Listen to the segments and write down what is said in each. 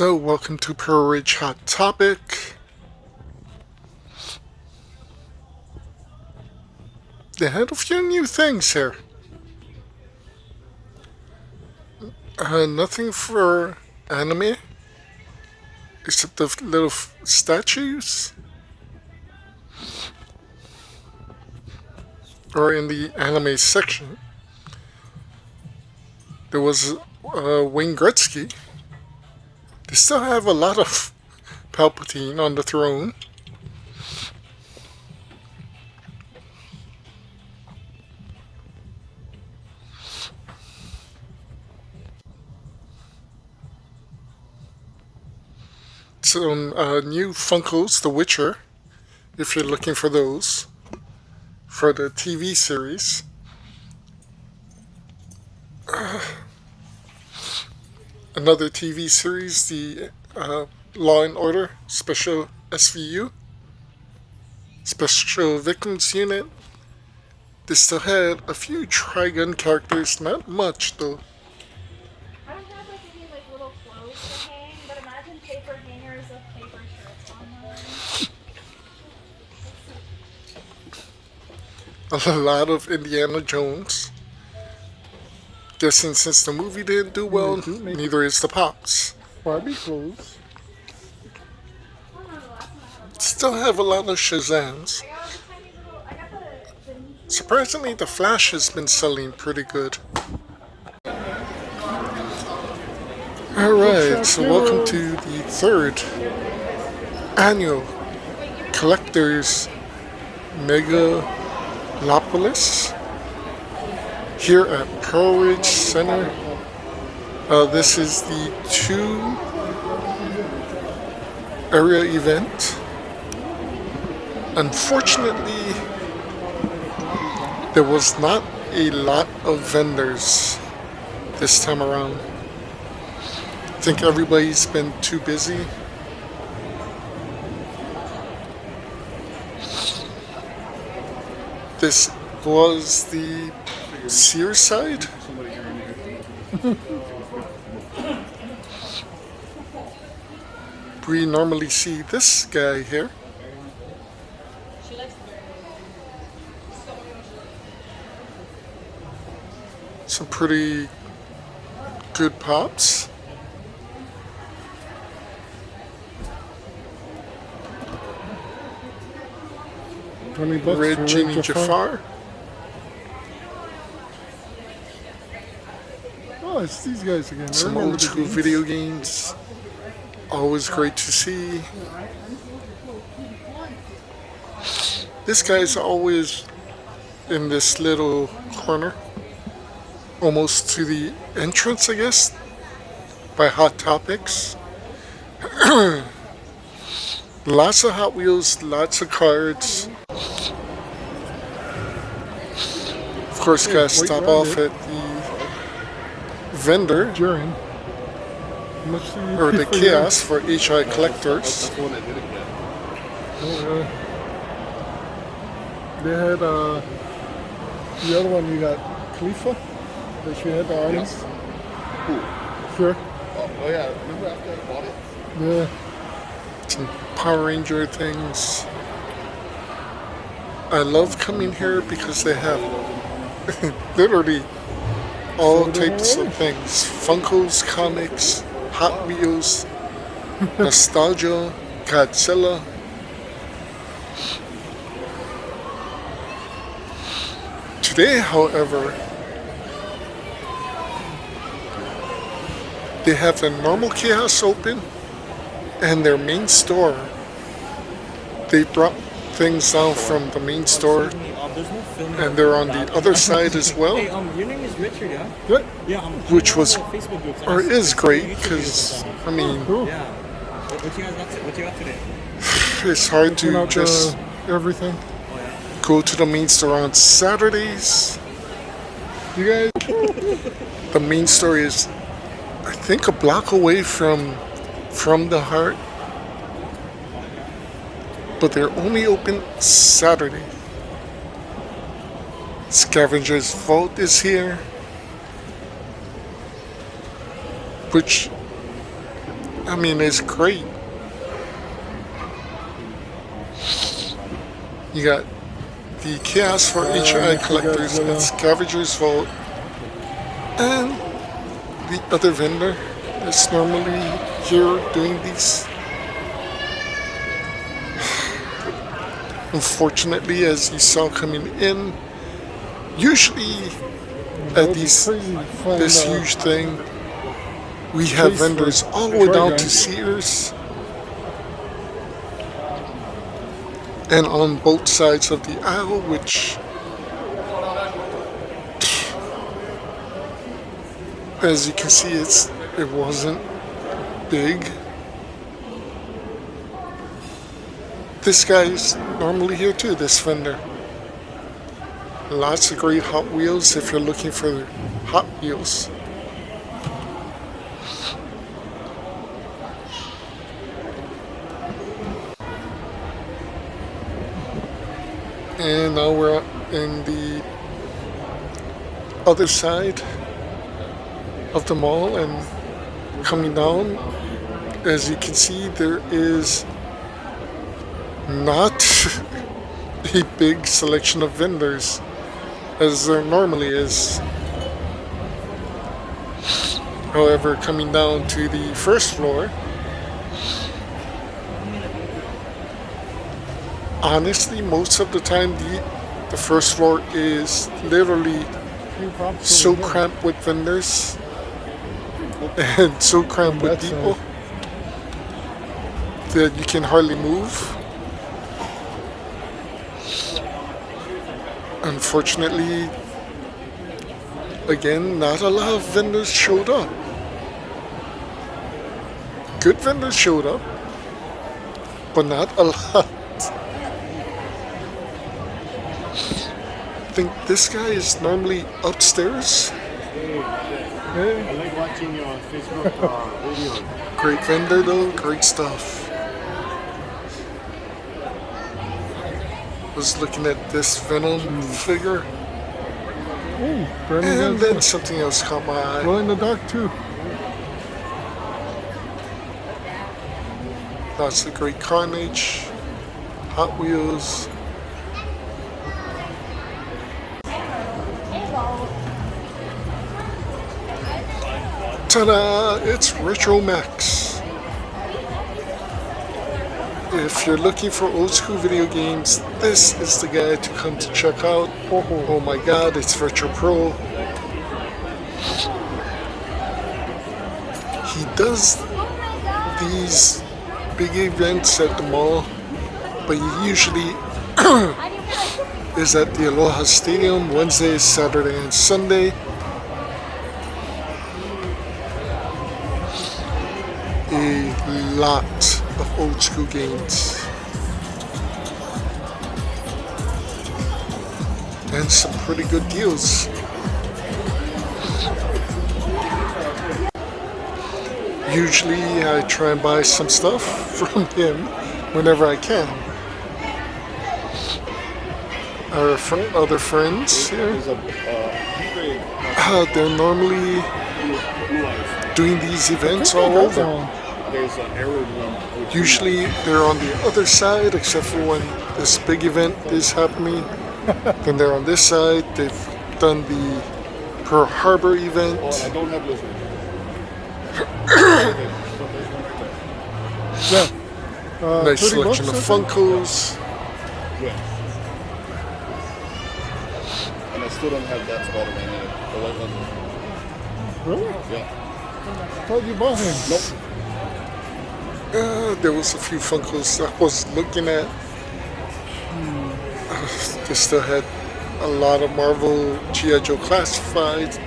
So, welcome to Pearl Ridge Hot Topic. They had a few new things here. Nothing for anime, except the little statues. Or in the anime section, there was Wayne Gretzky. They still have a lot of Palpatine on the throne. Some new Funkos, The Witcher, if you're looking for those, for the TV series. Another TV series, the Law and Order Special SVU, Special Victims Unit. They still had a few Trigun characters, not much though. I don't have any little clothes to hang, but imagine paper hangers of paper shirts on them. A lot of Indiana Jones. Guessing since the movie didn't do well, neither is the Pops. Barbie clothes. Still have a lot of Shazams. Surprisingly, the Flash has been selling pretty good. Alright, so welcome to the third annual Collectors Megalopolis here at Pearl Ridge Center. This is the 2-area event. Unfortunately, there was not a lot of vendors this time around. I think everybody's been too busy. This was the Sears side. We normally see this guy here. Some pretty good Pops. $20 Red for Genie Red Jafar. Oh, it's these guys again. I Some remember old the school games. video games. Always great to see. This guy's always in this little corner. Almost to the entrance, I guess, by Hot Topics. Lots of Hot Wheels, lots of cards. Of course, gotta stop off at the vendor, Jaren. Much to you or the for kiosk for HI collectors. yours. They had the other one you got Khalifa that you had the artist. Sure. Oh yeah, remember after I bought it? Yeah. Some Power Ranger things. I love coming here because they have literally all types of things. Funkos, comics, Hot Wheels, nostalgia, Godzilla. Today, however, they have the normal kiosk open and their main store. They brought things down from the main store and they're on the other side as well, Hey, your name is Richard, yeah? Good. Yeah, which was Facebook groups. or is great because I mean Cool. Yeah. What you guys got? What you got today? it's hard Checking to out just everything. go to the main store on Saturdays. You guys. The main store is, I think, a block away from the heart, but they're only open Saturday. Scavenger's Vault is here, which I mean, it's great. You got the Chaos for HI collectors at Scavenger's Vault, and the other vendor that's normally here doing these. Unfortunately, as you saw coming in, usually at these this huge thing, we have vendors all the way down to Sears, and on both sides of the aisle, which, as you can see, it wasn't big. This guy's normally here too, this vendor. Lots of great Hot Wheels if you're looking for Hot Wheels. And now we're in the other side of the mall, and coming down, as you can see, there is not a big selection of vendors as there normally is. However, coming down to the first floor, honestly, most of the time the first floor is literally so cramped with vendors and so cramped with people that you can hardly move. Unfortunately, again, not a lot of vendors showed up. Good vendors showed up, but not a lot. I think this guy is normally upstairs. I like watching your Facebook videos. Great vendor though, great stuff. Was looking at this Venom figure, and then something else caught my eye. Glow in the dark too. Lots of great Carnage, Hot Wheels. Ta-da! It's Retro Max. If you're looking for old school video games, this is the guy to come to check out. Oh my god, it's Retro Pro. He does these big events at the mall, but he usually is at the Aloha Stadium Wednesday, Saturday, and Sunday. A lot of old school games and some pretty good deals. Usually I try and buy some stuff from him whenever I can. Our other friends here, they're normally doing these events all over. There's an arrow one. Usually they're on the other side, except for when this big event is happening. Then they're on this side. They've done the Pearl Harbor event. Oh, I don't have lizard. Yeah. Nice 30 selection of bucks, I think? Funkos. Yeah. And I still don't have that Spider-Man in it. The white one. Really? Yeah. I thought you bought him. Nope. There was a few Funkos I was looking at. They still had a lot of Marvel, G.I. Joe Classified,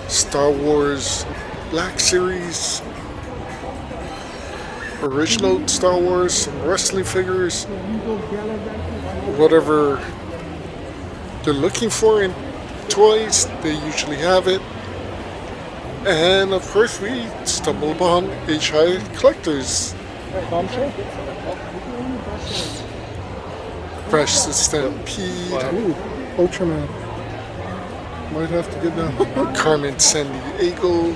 Star Wars Black Series, original Star Wars, some wrestling figures, whatever they're looking for in toys, they usually have it. And of course we stumble upon HI Collectors. Bombshell? Fresh to Stampede, Ooh, Ultraman. Might have to get down. Carmen Sandiego,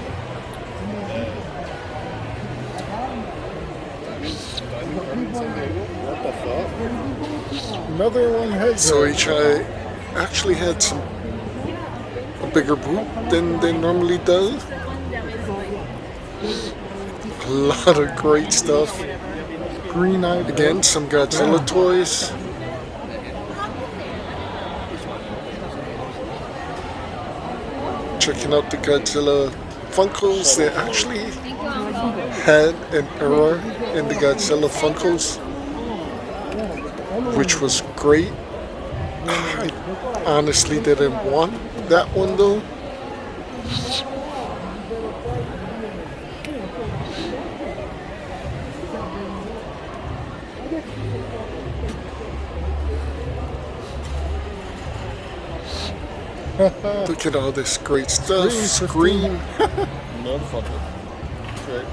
Binding card in San Diego? What the fuck? Another one has So HI actually had a bigger boot than they normally does. The one that was like A lot of great stuff. green eye. Again, some Godzilla toys. Checking out the Godzilla Funkos. They actually had an error in the Godzilla Funkos, which was great. I honestly didn't want that one though. Look at all this great stuff. Scream. Motherfucker. Right.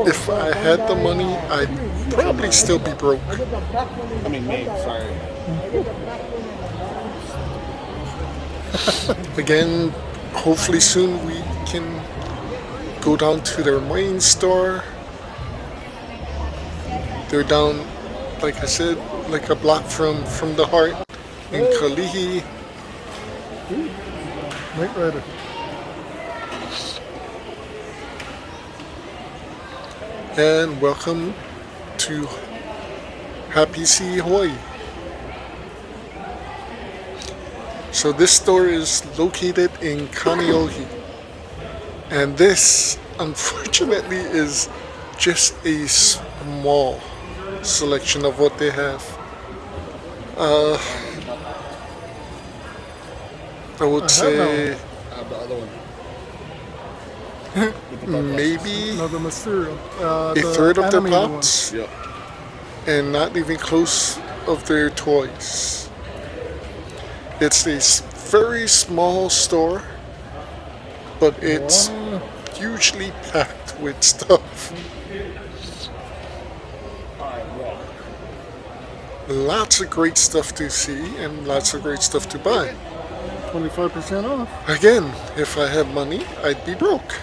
If I had the money, I'd probably still be broke. I mean, me. Sorry. Again, hopefully soon we can go down to their main store. They're down, like I said, like a block from the heart in Kalihi. Knight Rider. And welcome to Happy Sea, Hawaii. So this store is located in Kaneohe. And this, unfortunately, is just a small selection of what they have. I would say I have the other one. maybe Another Mysterio. a The third of their animated one. pots, Yep. and not even close of their toys. It's a very small store, but it's Wow. hugely packed with stuff. Lots of great stuff to see and lots of great stuff to buy. 25% off. Again, if I had money, I'd be broke.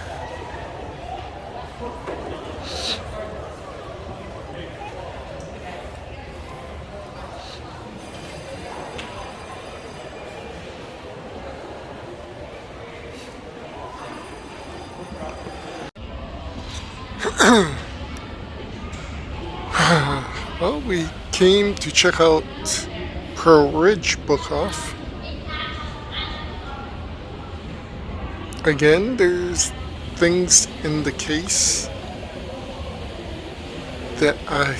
Well, we came to check out Pearl Ridge Book Off. Again, there's things in the case that I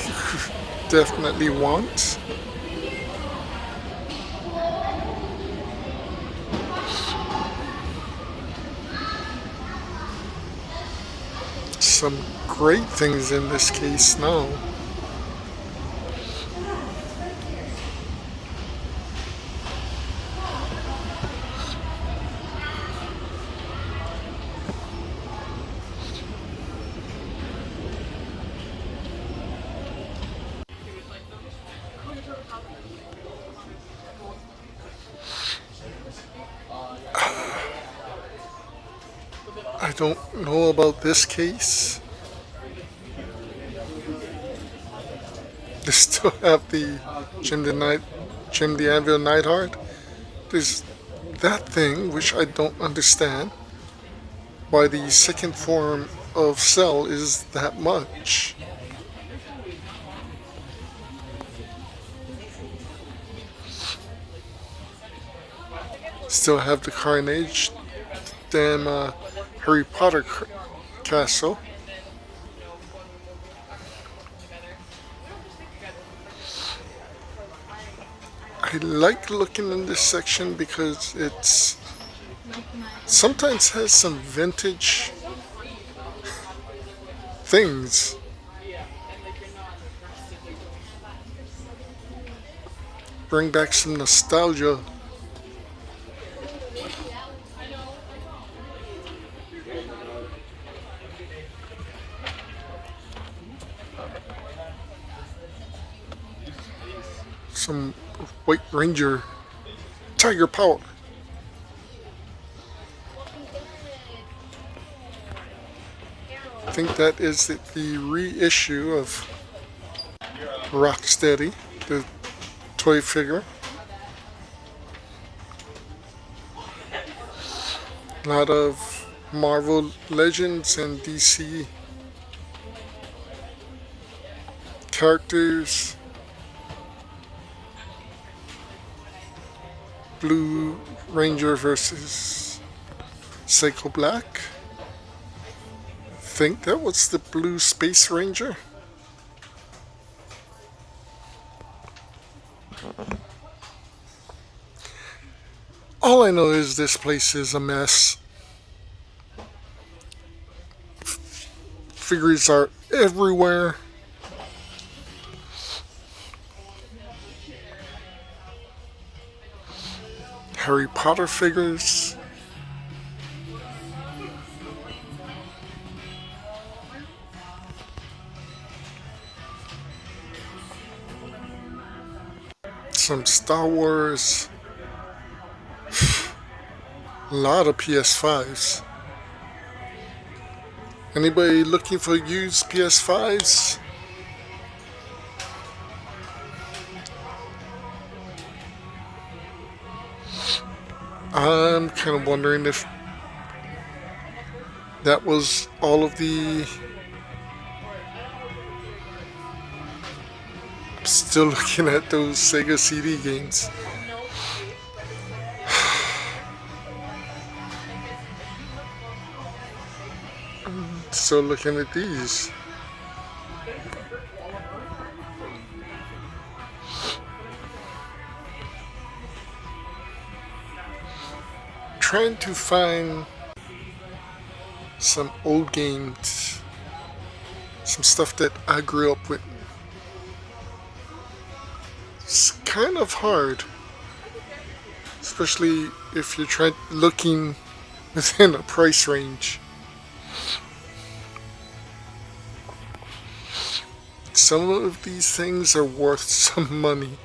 definitely want. Some great things in this case now. I don't know about this case. They still have the Jim the Anvil Neidhart. There's that thing which I don't understand. Why the second form of Cell is that much. Still have the Carnage, damn Harry Potter castle. I like looking in this section because it's sometimes has some vintage things. Bring back some nostalgia. Some White Ranger Tiger Power. think that is the reissue of Rocksteady, the toy figure. A lot of Marvel Legends and DC characters. Blue Ranger versus Psycho Black. I think that was the Blue Space Ranger. All I know is this place is a mess. Figures are everywhere. Harry Potter figures. Some Star Wars. A lot of PS5s. Anybody looking for used PS5s? I'm kind of wondering if that was all of the... Still looking at those Sega CD games. Still looking at these. Trying to find some old games, some stuff that I grew up with. It's kind of hard, especially if you're looking within a price range. Some of these things are worth some money.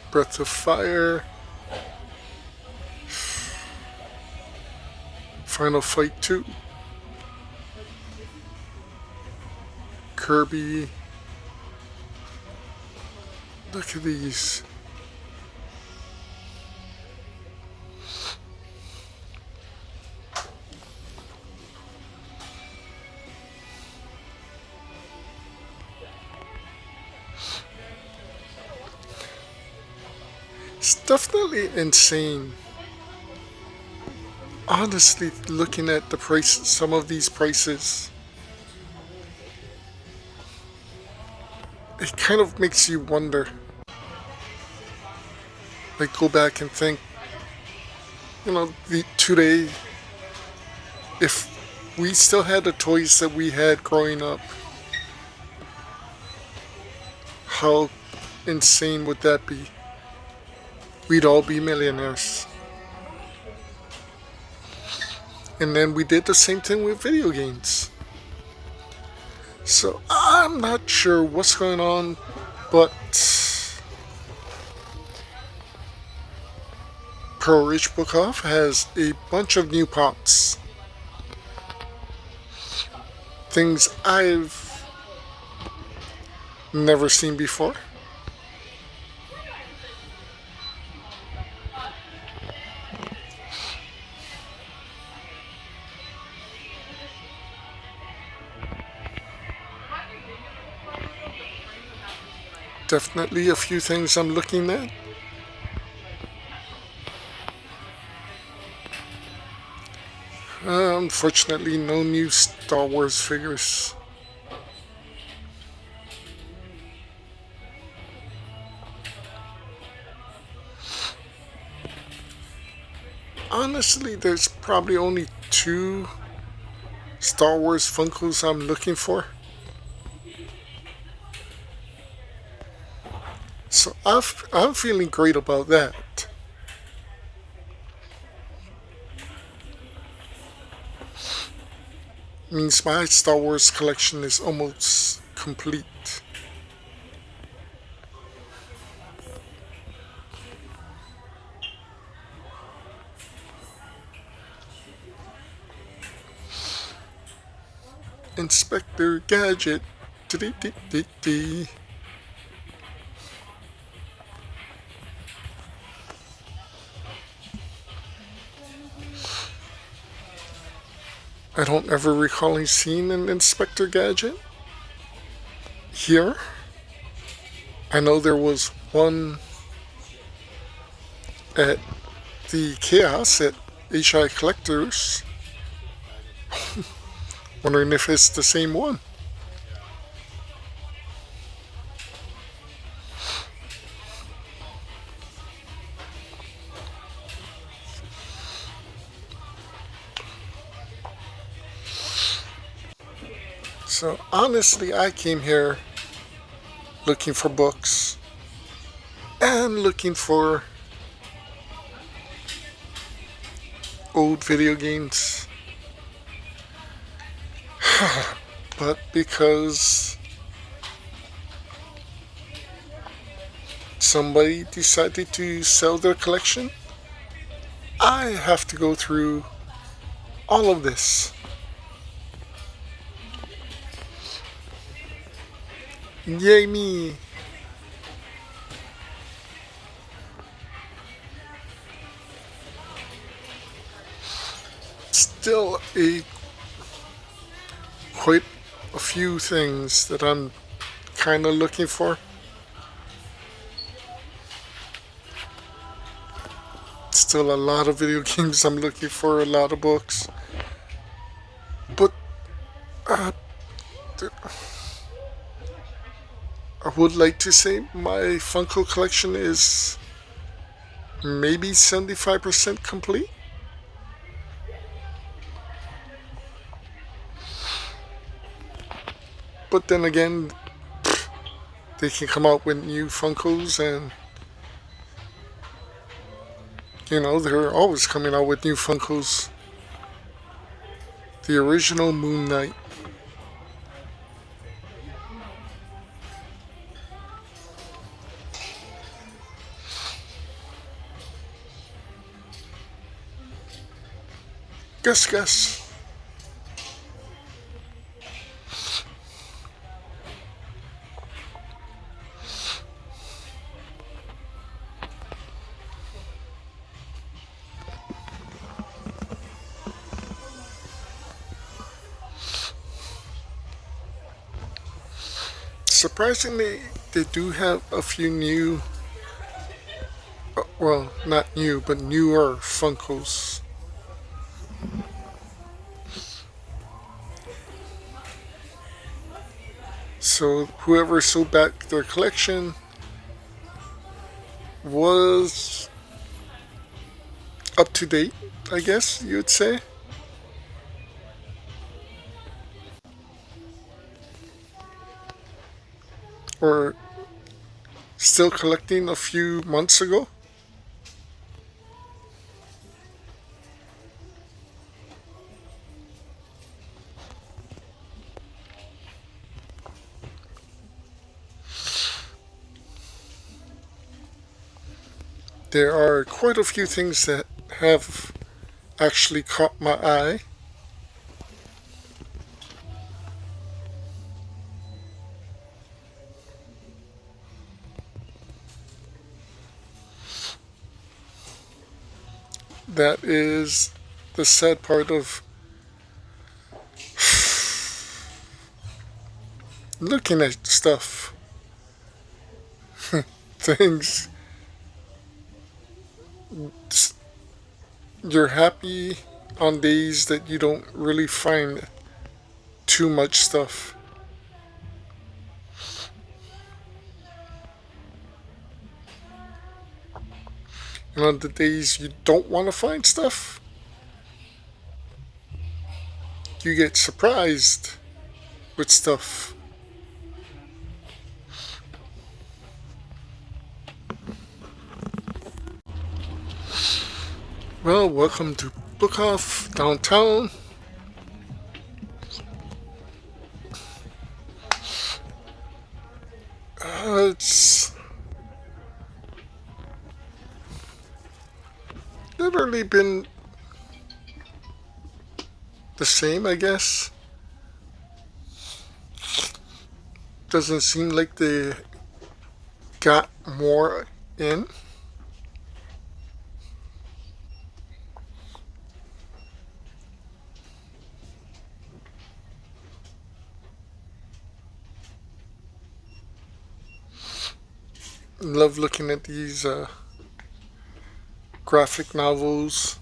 Breath of Fire, Final Fight 2, Kirby. Look at these. It's definitely insane. Honestly, looking at the price, some of these prices, it kind of makes you wonder. Like, go back and think, today, if we still had the toys that we had growing up, how insane would that be? We'd all be millionaires. And then we did the same thing with video games. So I'm not sure what's going on, but Pearl Ridge Book Off has a bunch of new pops. Things I've never seen before. Definitely a few things I'm looking at. Unfortunately, no new Star Wars figures. Honestly, there's probably only 2 Star Wars Funkos I'm looking for. So I'm feeling great about that. Means my Star Wars collection is almost complete. Inspector Gadget. Dee-dee-dee-dee. I don't ever recall seeing an Inspector Gadget here. I know there was one at the Chaos at HI Collectors. Wondering if it's the same one. So honestly, I came here looking for books and looking for old video games. But because somebody decided to sell their collection, I have to go through all of this. Yay me! Still quite a few things that I'm kind of looking for. Still a lot of video games I'm looking for, a lot of books. But I would like to say my Funko collection is maybe 75% complete. But then again, they can come out with new Funkos, and you know, they're always coming out with new Funkos. The original Moon Knight. Guess. Surprisingly, they do have a few new, well, not new, but newer Funkos. So whoever sold back their collection was up to date, I guess you'd say. Or still collecting a few months ago. There are quite a few things that have actually caught my eye. That is the sad part of looking at stuff. Things. You're happy on days that you don't really find too much stuff. And on the days you don't want to find stuff, you get surprised with stuff. Well, welcome to Book Off Downtown. It's literally been the same, I guess. Doesn't seem like they got more in. Love looking at these graphic novels.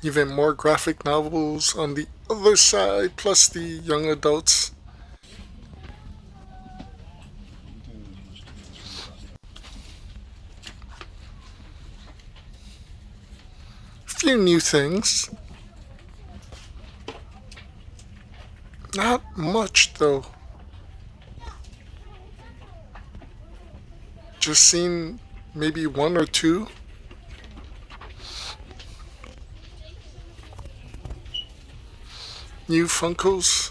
Even more graphic novels on the other side, plus the young adults. Few new things. Not much though. Just seen maybe one or two. New Funkos.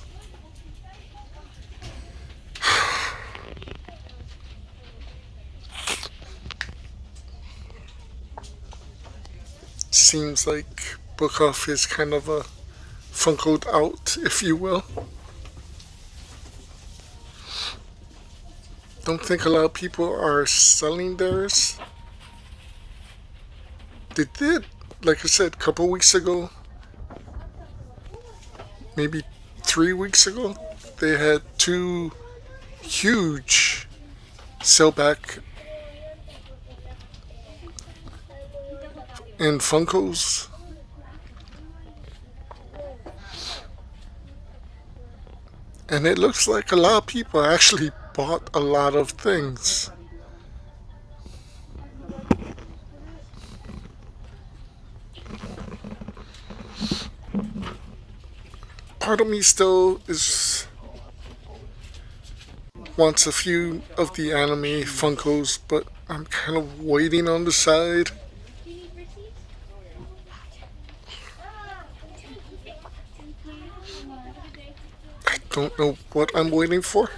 Seems like Book Off is kind of a Funkoed out, if you will. Don't think a lot of people are selling theirs. They did, like I said, a couple weeks ago. Maybe 3 weeks ago. They had 2 huge sellback in Funkos. And it looks like a lot of people actually bought a lot of things. Part of me still wants a few of the anime Funkos, but I'm kind of waiting on the side. I don't know what I'm waiting for.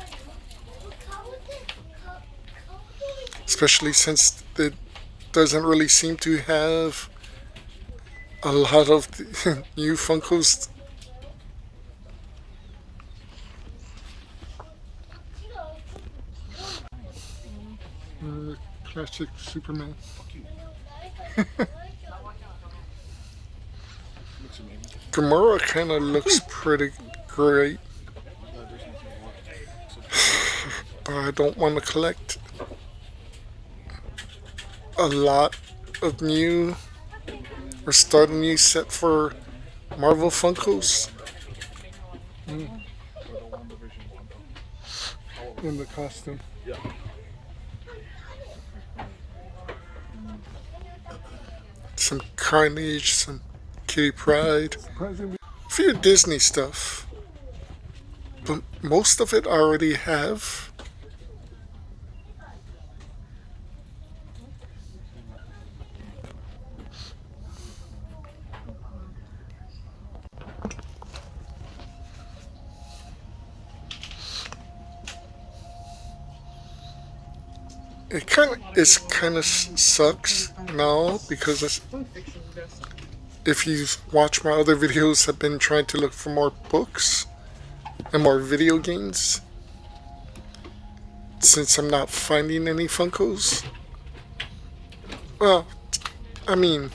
Especially since it doesn't really seem to have a lot of the new Funkos. Classic Superman. Gamora kind of looks pretty great. But I don't want to collect a lot of new or start a new set for Marvel Funkos. In the costume. Some Carnage, some Kitty Pryde, Surprisingly, a few Disney stuff. But most of it I already have. It kind of sucks now because if you watch my other videos, I've been trying to look for more books and more video games since I'm not finding any Funkos. Well, I mean,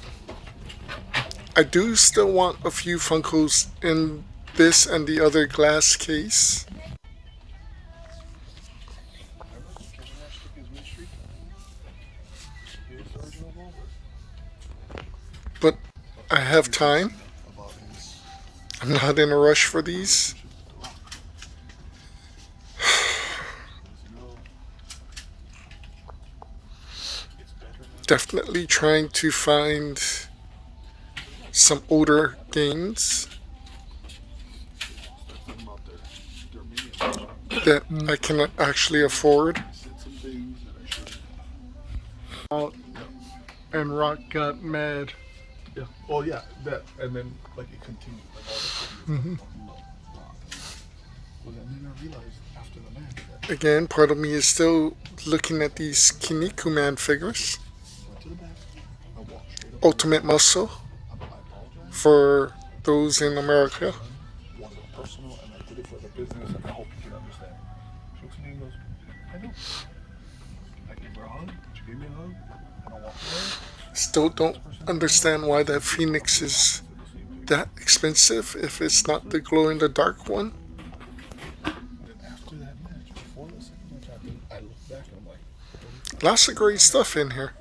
I do still want a few Funkos in this and the other glass case. But I have time. I'm not in a rush for these. Definitely trying to find some older games that I can actually afford. out and Rock got mad Yeah. Oh yeah, that and then like it continued like all the videos. Well, then I realized after the match that Again, part of me is still looking at these Kinnikuman Man figures. I went to the back. I walked straight up. Ultimate Muscle I apologize. for those in America. Wasn't personal, and I did it for the business, and I hope you can understand. She looks at me and goes, I know. I gave her a hug. She gave me a hug, and I walked away. Still don't understand why that Phoenix is that expensive if it's not the glow in the dark one. And then after that match, before the second match happened, I looked back and I'm like, Lots of great stuff in here.